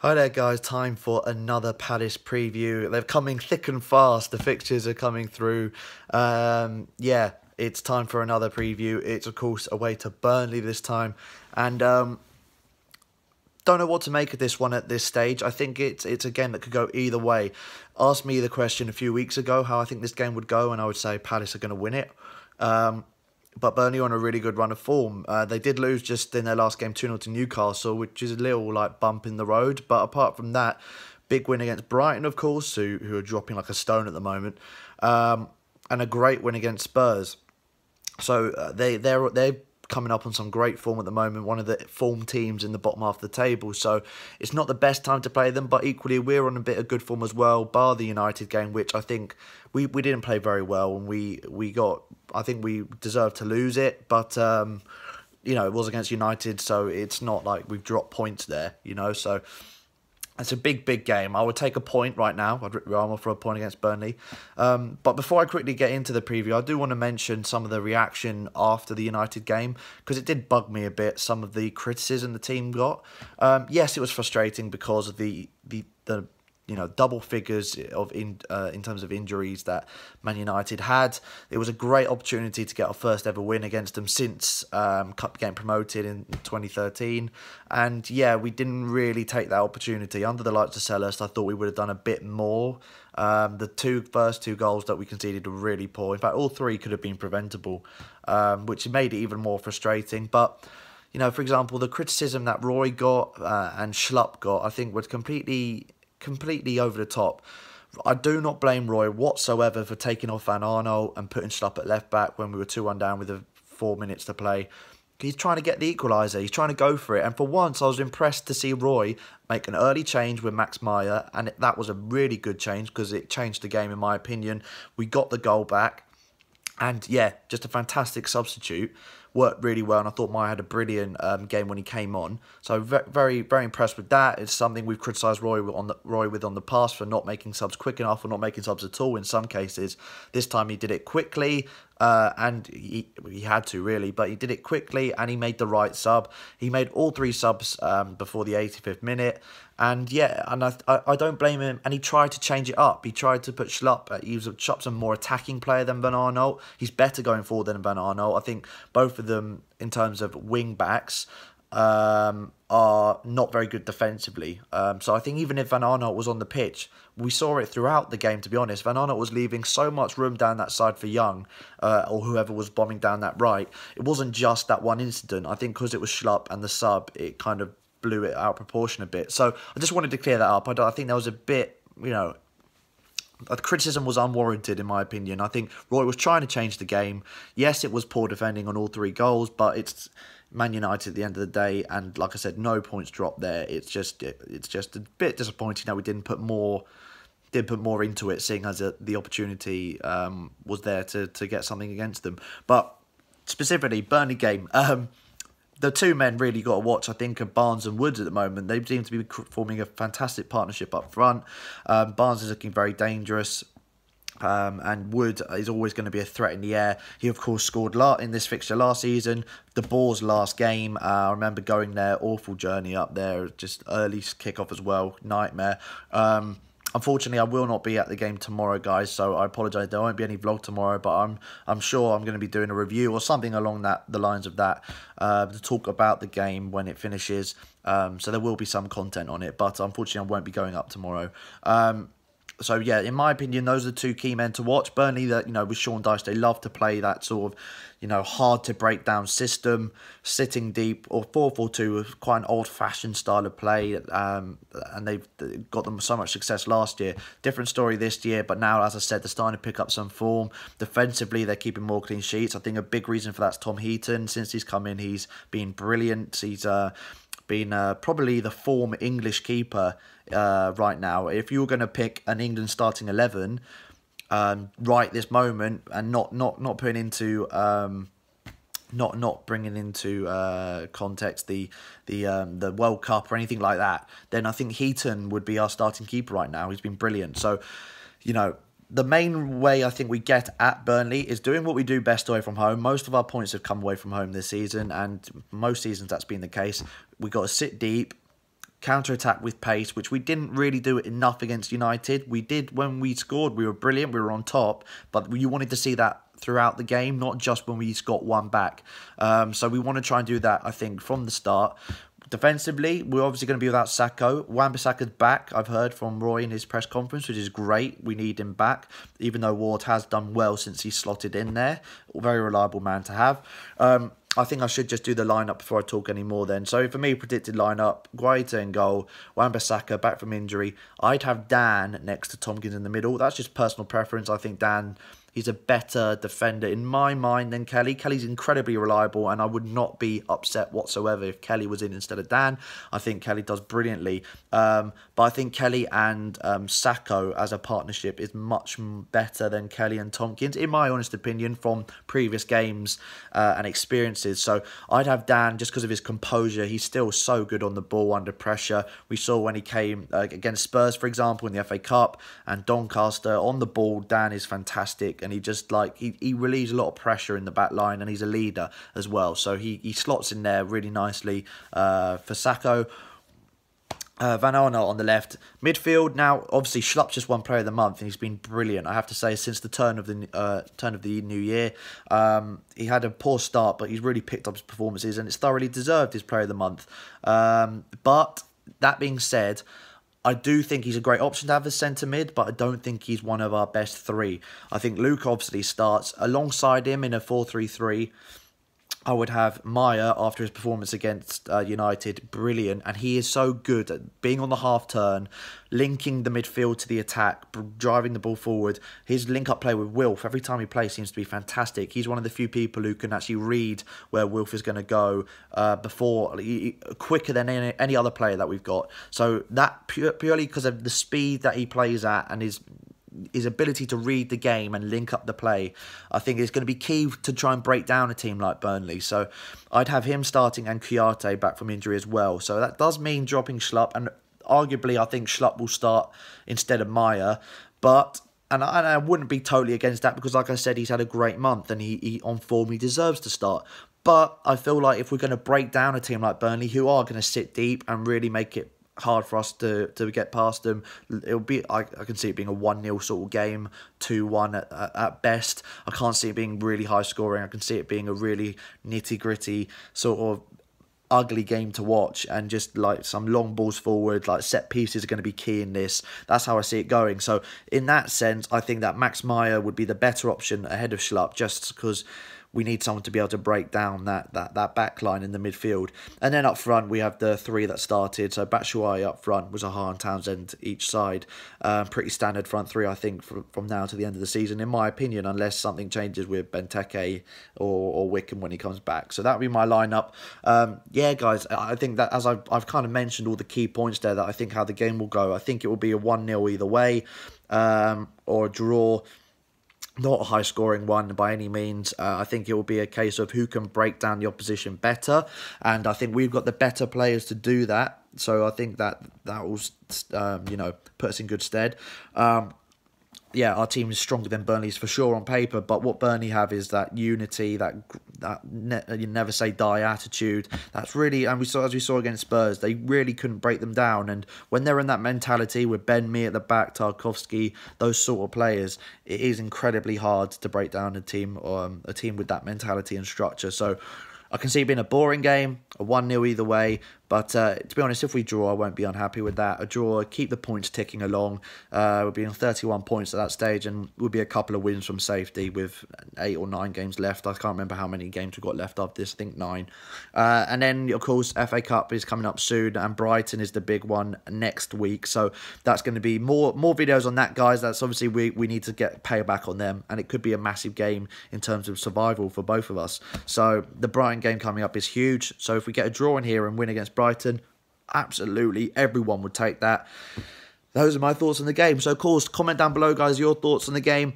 Hi there guys, time for another Palace preview. They're coming thick and fast, the fixtures are coming through. Yeah, it's time for another preview. It's of course away to Burnley this time. And don't know what to make of this one at this stage. I think it's a game that could go either way. Asked me the question a few weeks ago how I think this game would go, and I would say Palace are going to win it. But Burnley on a really good run of form. They did lose just in their last game 2-0 to Newcastle, which is a little like bump in the road. But apart from that, big win against Brighton, of course, who are dropping like a stone at the moment, and a great win against Spurs. So they're coming up on some great form at the moment, one of the form teams in the bottom half of the table. So it's not the best time to play them, but equally we're on a bit of good form as well, bar the United game, which I think we didn't play very well, and I think we deserved to lose it, but you know, it was against United, so it's not like we've dropped points there, you know, so it's a big game. I would take a point right now. I'd rather for a point against Burnley. But before I quickly get into the preview, I do want to mention some of the reaction after the United game, because it did bug me a bit, some of the criticism the team got. Yes, it was frustrating because of the double figures in terms of injuries that Man United had. It was a great opportunity to get our first ever win against them since Cup getting promoted in 2013. And yeah, we didn't really take that opportunity. Under the lights of Selhurst, I thought we would have done a bit more. The first two goals that we conceded were really poor. In fact, all three could have been preventable, which made it even more frustrating. But you know, for example, the criticism that Roy got and Schlupp got, I think was completely over the top. I do not blame Roy whatsoever for taking off Van Arnold and putting Schlupp at left back when we were 2-1 down with 4 minutes to play. He's trying to get the equaliser. He's trying to go for it. And for once, I was impressed to see Roy make an early change with Max Meyer. And that was a really good change because it changed the game, in my opinion. We got the goal back. And yeah, just a fantastic substitute. Worked really well, and I thought Meyer had a brilliant game when he came on. So very impressed with that. It's something we've criticised Roy with on the past for not making subs quick enough or not making subs at all in some cases. This time he did it quickly, and he had to really, but he did it quickly and he made the right sub. He made all three subs before the 85th minute. And yeah, and I don't blame him. And he tried to change it up. He tried to put Schlupp. Schlupp's a more attacking player than Van Arnold. He's better going forward than Van Arnold. I think both of them, in terms of wing backs, are not very good defensively. So I think even if Van Arnold was on the pitch, we saw it throughout the game, to be honest. Van Arnold was leaving so much room down that side for Young, or whoever was bombing down that right. It wasn't just that one incident. I think because it was Schlupp and the sub, it kind of blew it out of proportion a bit. So I just wanted to clear that up. I think there was a bit, you know, the criticism was unwarranted in my opinion. I think Roy was trying to change the game. Yes, it was poor defending on all three goals, but it's Man United at the end of the day, and like I said, no points dropped there. It's just a bit disappointing that we didn't put more into it, seeing as the opportunity was there to get something against them. But specifically, Burnley game. The two men really got to watch, I think, are Barnes and Woods at the moment. They seem to be forming a fantastic partnership up front. Barnes is looking very dangerous. And Wood is always going to be a threat in the air. He, of course, scored in this fixture last season. The Boars last game. I remember going there, awful journey up there. Just early kickoff as well. Nightmare. Unfortunately, I will not be at the game tomorrow, guys, so I apologise. There won't be any vlog tomorrow, but I'm sure I'm going to be doing a review or something along the lines of that to talk about the game when it finishes. So there will be some content on it, but unfortunately, I won't be going up tomorrow. So yeah, in my opinion, those are the two key men to watch. Burnley, that with Sean Dyche, they love to play that sort of hard to break down system, sitting deep, or 4-4-2, quite an old-fashioned style of play. And they've got them so much success last year. Different story this year, but now, as I said, they're starting to pick up some form. Defensively, they're keeping more clean sheets. I think a big reason for that's Tom Heaton. Since he's come in, he's been brilliant. He's been probably the form English keeper right now. If you were going to pick an England starting 11 right this moment, and not putting into not bringing into context the World Cup or anything like that, then I think Heaton would be our starting keeper right now. He's been brilliant. So the main way I think we get at Burnley is doing what we do best away from home. Most of our points have come away from home this season, and most seasons that's been the case. We've got to sit deep, counter-attack with pace, which we didn't really do enough against United. We did when we scored. We were brilliant. We were on top. But you wanted to see that throughout the game, not just when we got one back. So we want to try and do that, I think, from the start. Defensively, we're obviously going to be without Sakho. Wan-Bissaka's back, I've heard from Roy in his press conference, which is great. We need him back, even though Ward has done well since he slotted in there. Very reliable man to have. I think I should just do the lineup before I talk any more then. So for me, predicted lineup, Guaita in goal, Wan-Bissaka back from injury. I'd have Dan next to Tompkins in the middle. That's just personal preference. I think Dan... he's a better defender in my mind than Kelly. Kelly's incredibly reliable, and I would not be upset whatsoever if Kelly was in instead of Dan. I think Kelly does brilliantly. But I think Kelly and Sakho as a partnership is much better than Kelly and Tompkins, in my honest opinion, from previous games and experiences. So I'd have Dan just because of his composure. He's still so good on the ball under pressure. We saw when he came against Spurs, for example, in the FA Cup, and Doncaster on the ball, Dan is fantastic. And he just he relieves a lot of pressure in the back line, and he's a leader as well. So he slots in there really nicely for Sakho. Van Arnold on the left. Midfield, now obviously Schlupp's just won Player of the Month, and he's been brilliant, I have to say, since the turn of the new year. He had a poor start, but he's really picked up his performances, and it's thoroughly deserved his Player of the Month. But that being said, I do think he's a great option to have as centre mid, but I don't think he's one of our best three. I think Luke obviously starts alongside him in a 4-3-3. I would have Maya after his performance against United, brilliant, and he is so good at being on the half turn, linking the midfield to the attack, driving the ball forward. His link-up play with Wilf, every time he plays, seems to be fantastic. He's one of the few people who can actually read where Wilf is going to go quicker than any other player that we've got. So that purely because of the speed that he plays at and his ability to read the game and link up the play, I think is going to be key to try and break down a team like Burnley. So I'd have him starting and Kouyaté back from injury as well. So that does mean dropping Schlupp, and arguably I think Schlupp will start instead of Maya. But and I wouldn't be totally against that because, like I said, he's had a great month and he on form, he deserves to start. But I feel like if we're going to break down a team like Burnley, who are going to sit deep and really make it hard for us to get past them, it'll be I can see it being a 1-0 sort of game, 2-1 at best. I can't see it being really high scoring. I can see it being a really nitty gritty sort of ugly game to watch, and just like some long balls forward, like set pieces are going to be key in this. That's how I see it going. So in that sense, I think that Max Meyer would be the better option ahead of Schlupp, just because we need someone to be able to break down that back line in the midfield. And then up front, we have the three that started. So Batshuayi up front, was Zaha and Townsend each side. Pretty standard front three, I think, from now to the end of the season, in my opinion, unless something changes with Benteke or Wickham when he comes back. So that would be my lineup. Yeah, guys, I think that as I've kind of mentioned all the key points there, that I think how the game will go. I think it will be a 1-0 either way, or a draw. Not a high-scoring one by any means. I think it will be a case of who can break down the opposition better, and I think we've got the better players to do that. So I think that will, put us in good stead. Yeah, our team is stronger than Burnley's for sure on paper, but what Burnley have is that unity, that you never say die attitude. That's really, and as we saw against Spurs, they really couldn't break them down. And when they're in that mentality with Ben Mee at the back, Tarkowski, those sort of players, it is incredibly hard to break down a team with that mentality and structure. So I can see it being a boring game, a 1-0 either way. But to be honest, if we draw, I won't be unhappy with that. A draw, keep the points ticking along. We'll be on 31 points at that stage, and we'll be a couple of wins from safety with 8 or 9 games left. I can't remember how many games we've got left after this. I think 9. And then, of course, FA Cup is coming up soon, and Brighton is the big one next week. So that's going to be more videos on that, guys. That's obviously we need to get payback on them, and it could be a massive game in terms of survival for both of us. So the Brighton game coming up is huge. So if we get a draw in here and win against Brighton, absolutely everyone would take that. Those are my thoughts on the game. So of course, comment down below, guys, your thoughts on the game.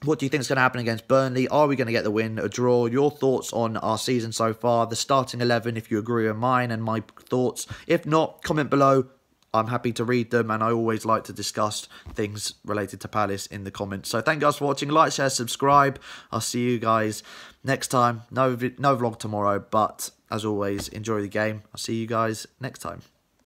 What do you think is going to happen against Burnley? Are we going to get the win, a draw? Your thoughts on our season so far, the starting 11, if you agree with mine and my thoughts. If not, comment below. I'm happy to read them, and I always like to discuss things related to Palace in the comments. So thank you guys for watching. Like, share, subscribe. I'll see you guys next time. No vlog tomorrow, but as always, enjoy the game. I'll see you guys next time.